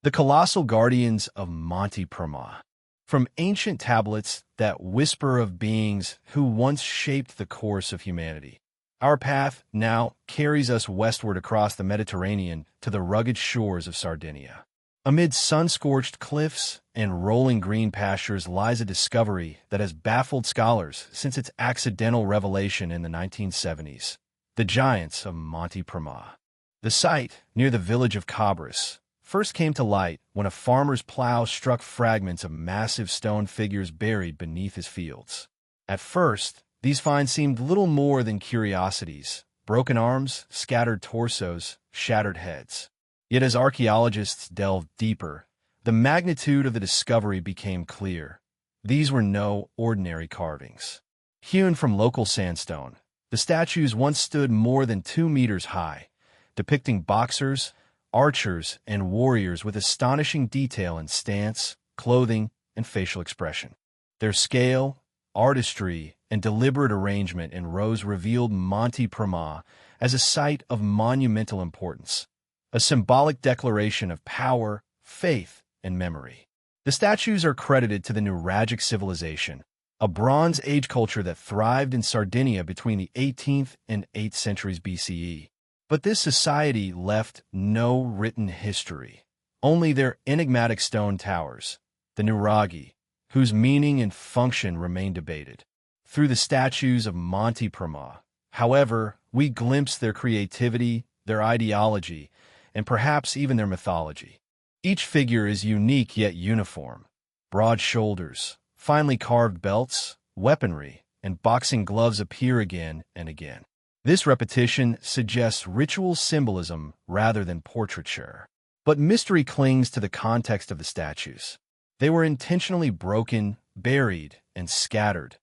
The colossal guardians of Monte Prama. From ancient tablets that whisper of beings who once shaped the course of humanity, our path now carries us westward across the Mediterranean to the rugged shores of Sardinia. Amid sun-scorched cliffs and rolling green pastures lies a discovery that has baffled scholars since its accidental revelation in the 1970s. The giants of Monte Prama. The site, near the village of Cabris, first came to light when a farmer's plow struck fragments of massive stone figures buried beneath his fields. At first, these finds seemed little more than curiosities: broken arms, scattered torsos, shattered heads. Yet as archaeologists delved deeper, the magnitude of the discovery became clear. These were no ordinary carvings. Hewn from local sandstone, the statues once stood more than 2 meters high, depicting boxers, archers, and warriors with astonishing detail in stance, clothing, and facial expression. Their scale, artistry, and deliberate arrangement in rows revealed Monte Prama as a site of monumental importance, a symbolic declaration of power, faith, and memory. The statues are credited to the Nuragic civilization, a Bronze Age culture that thrived in Sardinia between the 18th and 8th centuries BCE. But this society left no written history, only their enigmatic stone towers, the Nuraghi, whose meaning and function remain debated. Through the statues of Monte Prama, however, we glimpse their creativity, their ideology, and perhaps even their mythology. Each figure is unique yet uniform: broad shoulders, finely carved belts, weaponry, and boxing gloves appear again and again. This repetition suggests ritual symbolism rather than portraiture. But mystery clings to the context of the statues. They were intentionally broken, buried, and scattered,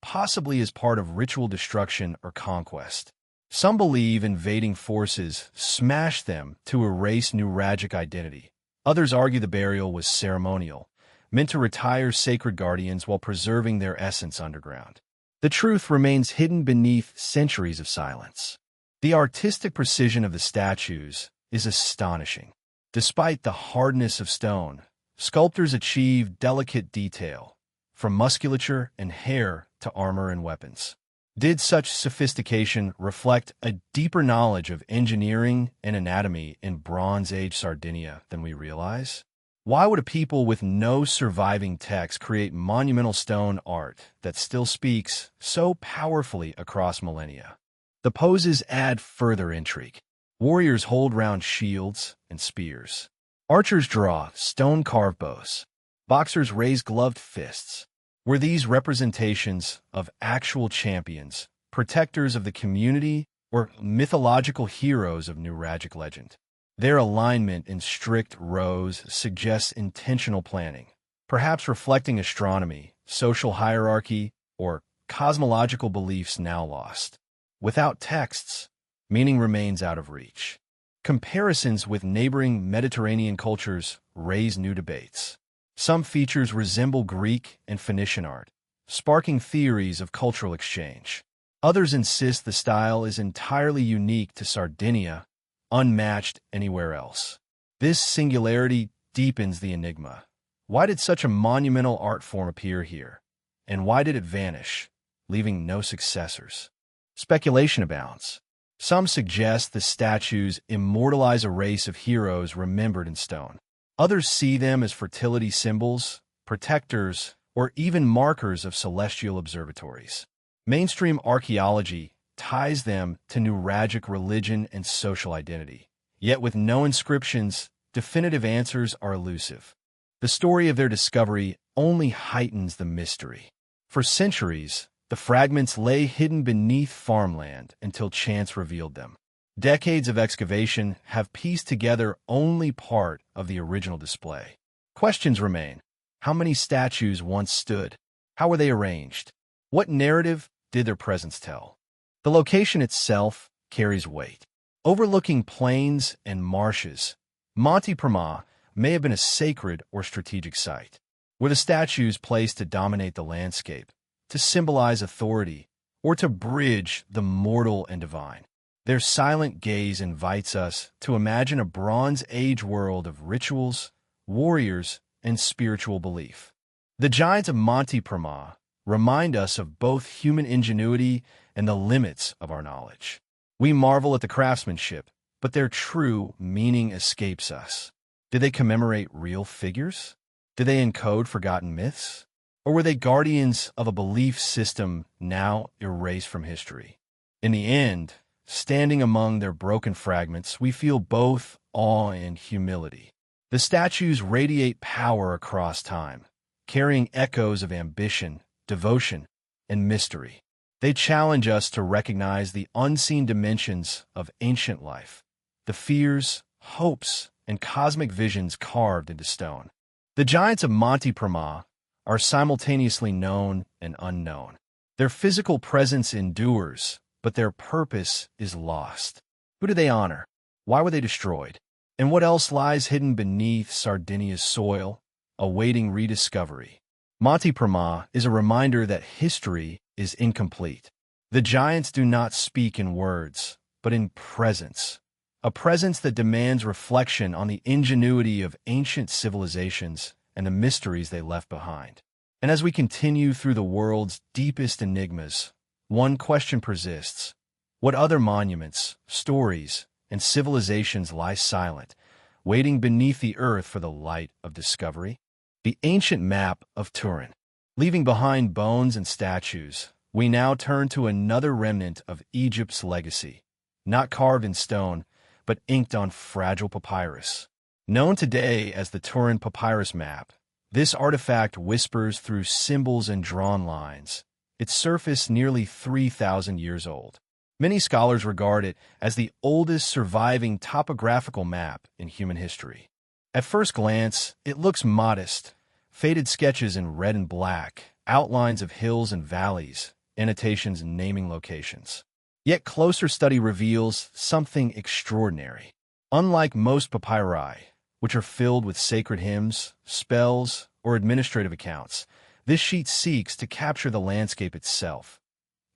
possibly as part of ritual destruction or conquest. Some believe invading forces smashed them to erase Nuragic identity. Others argue the burial was ceremonial, meant to retire sacred guardians while preserving their essence underground. The truth remains hidden beneath centuries of silence. The artistic precision of the statues is astonishing. Despite the hardness of stone, sculptors achieved delicate detail, from musculature and hair to armor and weapons. Did such sophistication reflect a deeper knowledge of engineering and anatomy in Bronze Age Sardinia than we realize? Why would a people with no surviving text create monumental stone art that still speaks so powerfully across millennia? The poses add further intrigue. Warriors hold round shields and spears. Archers draw stone-carved bows. Boxers raise gloved fists. Were these representations of actual champions, protectors of the community, or mythological heroes of Nuragic legend? Their alignment in strict rows suggests intentional planning, perhaps reflecting astronomy, social hierarchy, or cosmological beliefs now lost. Without texts, meaning remains out of reach. Comparisons with neighboring Mediterranean cultures raise new debates. Some features resemble Greek and Phoenician art, sparking theories of cultural exchange. Others insist the style is entirely unique to Sardinia, unmatched anywhere else. This singularity deepens the enigma. Why did such a monumental art form appear here? And why did it vanish, leaving no successors? Speculation abounds. Some suggest the statues immortalize a race of heroes remembered in stone. Others see them as fertility symbols, protectors, or even markers of celestial observatories. Mainstream archaeology ties them to Nuragic religion and social identity. Yet with no inscriptions, definitive answers are elusive. The story of their discovery only heightens the mystery. For centuries, the fragments lay hidden beneath farmland until chance revealed them. Decades of excavation have pieced together only part of the original display. Questions remain. How many statues once stood? How were they arranged? What narrative did their presence tell? The location itself carries weight. Overlooking plains and marshes, Monte Prama may have been a sacred or strategic site. Were the statues placed to dominate the landscape, to symbolize authority, or to bridge the mortal and divine? Their silent gaze invites us to imagine a Bronze Age world of rituals, warriors, and spiritual belief. The giants of Monte Prama remind us of both human ingenuity and the limits of our knowledge. We marvel at the craftsmanship, but their true meaning escapes us. Did they commemorate real figures? Did they encode forgotten myths? Or were they guardians of a belief system now erased from history? In the end, standing among their broken fragments, we feel both awe and humility. The statues radiate power across time, carrying echoes of ambition, devotion, and mystery. They challenge us to recognize the unseen dimensions of ancient life, the fears, hopes, and cosmic visions carved into stone. The giants of Monte Prama are simultaneously known and unknown. Their physical presence endures, but their purpose is lost. Who do they honor? Why were they destroyed? And what else lies hidden beneath Sardinia's soil, awaiting rediscovery? Monte Prama is a reminder that history is incomplete. The giants do not speak in words, but in presence. A presence that demands reflection on the ingenuity of ancient civilizations and the mysteries they left behind. And as we continue through the world's deepest enigmas, one question persists. What other monuments, stories, and civilizations lie silent, waiting beneath the earth for the light of discovery? The Ancient Map of Turin. Leaving behind bones and statues, we now turn to another remnant of Egypt's legacy, not carved in stone, but inked on fragile papyrus. Known today as the Turin Papyrus Map, this artifact whispers through symbols and drawn lines, its surface nearly 3,000 years old. Many scholars regard it as the oldest surviving topographical map in human history. At first glance, it looks modest, faded sketches in red and black, outlines of hills and valleys, annotations naming locations. Yet closer study reveals something extraordinary. Unlike most papyri, which are filled with sacred hymns, spells, or administrative accounts, this sheet seeks to capture the landscape itself.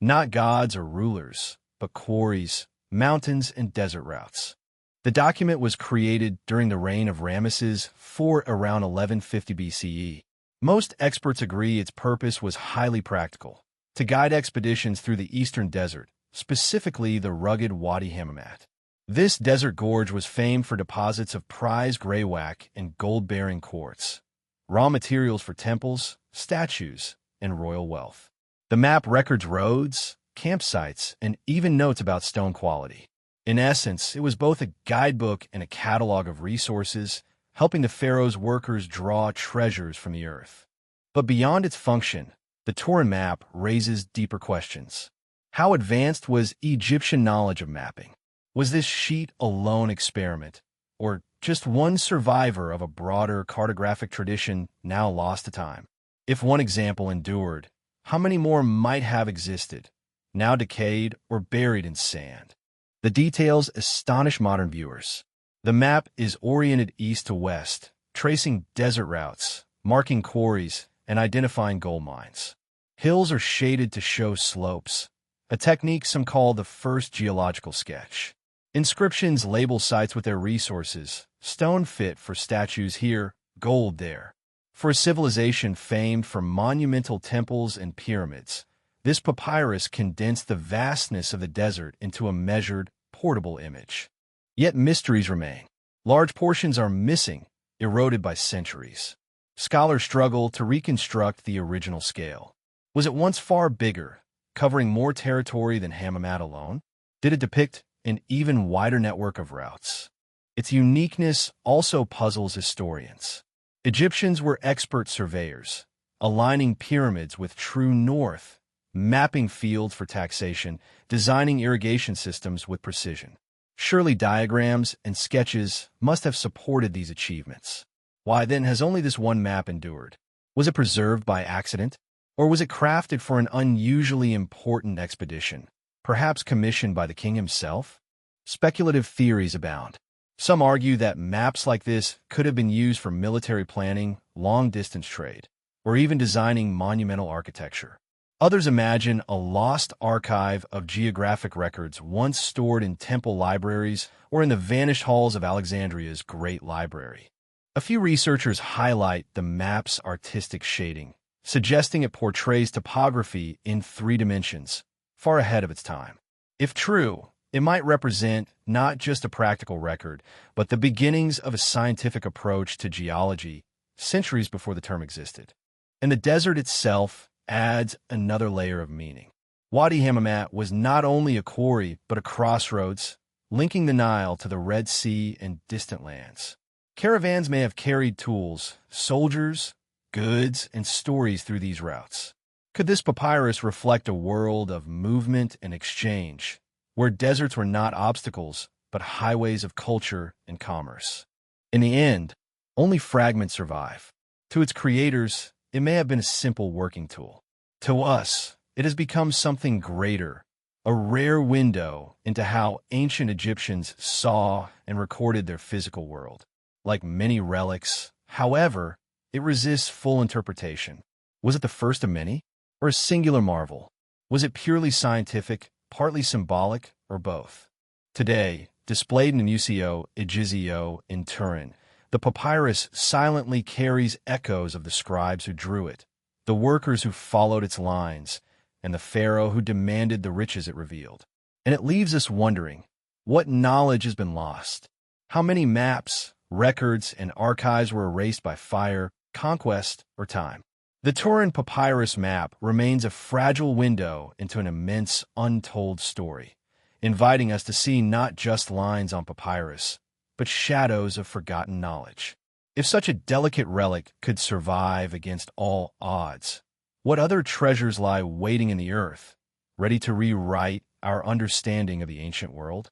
Not gods or rulers, but quarries, mountains, and desert routes. The document was created during the reign of Ramesses IV around 1150 BCE. Most experts agree its purpose was highly practical, to guide expeditions through the eastern desert, specifically the rugged Wadi Hammamat. This desert gorge was famed for deposits of prized greywacke and gold-bearing quartz, raw materials for temples, statues, and royal wealth. The map records roads, campsites, and even notes about stone quality. In essence, it was both a guidebook and a catalog of resources, helping the pharaoh's workers draw treasures from the earth. But beyond its function, the Turin map raises deeper questions. How advanced was Egyptian knowledge of mapping? Was this sheet a lone experiment, or just one survivor of a broader cartographic tradition now lost to time? If one example endured, how many more might have existed, now decayed or buried in sand? The details astonish modern viewers. The map is oriented east to west, tracing desert routes, marking quarries, and identifying gold mines. Hills are shaded to show slopes, a technique some call the first geological sketch. Inscriptions label sites with their resources, stone fit for statues here, gold there. For a civilization famed for monumental temples and pyramids, this papyrus condensed the vastness of the desert into a measured, portable image. Yet mysteries remain. Large portions are missing, eroded by centuries. Scholars struggle to reconstruct the original scale. Was it once far bigger, covering more territory than Hammamat alone? Did it depict an even wider network of routes? Its uniqueness also puzzles historians. Egyptians were expert surveyors, aligning pyramids with true north, mapping fields for taxation, designing irrigation systems with precision. Surely diagrams and sketches must have supported these achievements. Why then has only this one map endured? Was it preserved by accident? Or was it crafted for an unusually important expedition, perhaps commissioned by the king himself? Speculative theories abound. Some argue that maps like this could have been used for military planning, long-distance trade, or even designing monumental architecture. Others imagine a lost archive of geographic records once stored in temple libraries or in the vanished halls of Alexandria's Great Library. A few researchers highlight the map's artistic shading, suggesting it portrays topography in 3 dimensions, far ahead of its time. If true, it might represent not just a practical record, but the beginnings of a scientific approach to geology centuries before the term existed. And the desert itself adds another layer of meaning. Wadi Hammamat was not only a quarry, but a crossroads, linking the Nile to the Red Sea and distant lands. Caravans may have carried tools, soldiers, goods, and stories through these routes. Could this papyrus reflect a world of movement and exchange, where deserts were not obstacles, but highways of culture and commerce? In the end, only fragments survive. To its creators, it may have been a simple working tool. To us, it has become something greater, a rare window into how ancient Egyptians saw and recorded their physical world. Like many relics, however, it resists full interpretation. Was it the first of many, or a singular marvel? Was it purely scientific, partly symbolic, or both? Today, displayed in Museo Egizio in Turin, the papyrus silently carries echoes of the scribes who drew it, the workers who followed its lines, and the pharaoh who demanded the riches it revealed. And it leaves us wondering, what knowledge has been lost? How many maps, records, and archives were erased by fire, conquest, or time? The Turin papyrus map remains a fragile window into an immense, untold story, inviting us to see not just lines on papyrus, but shadows of forgotten knowledge. If such a delicate relic could survive against all odds, what other treasures lie waiting in the earth, ready to rewrite our understanding of the ancient world?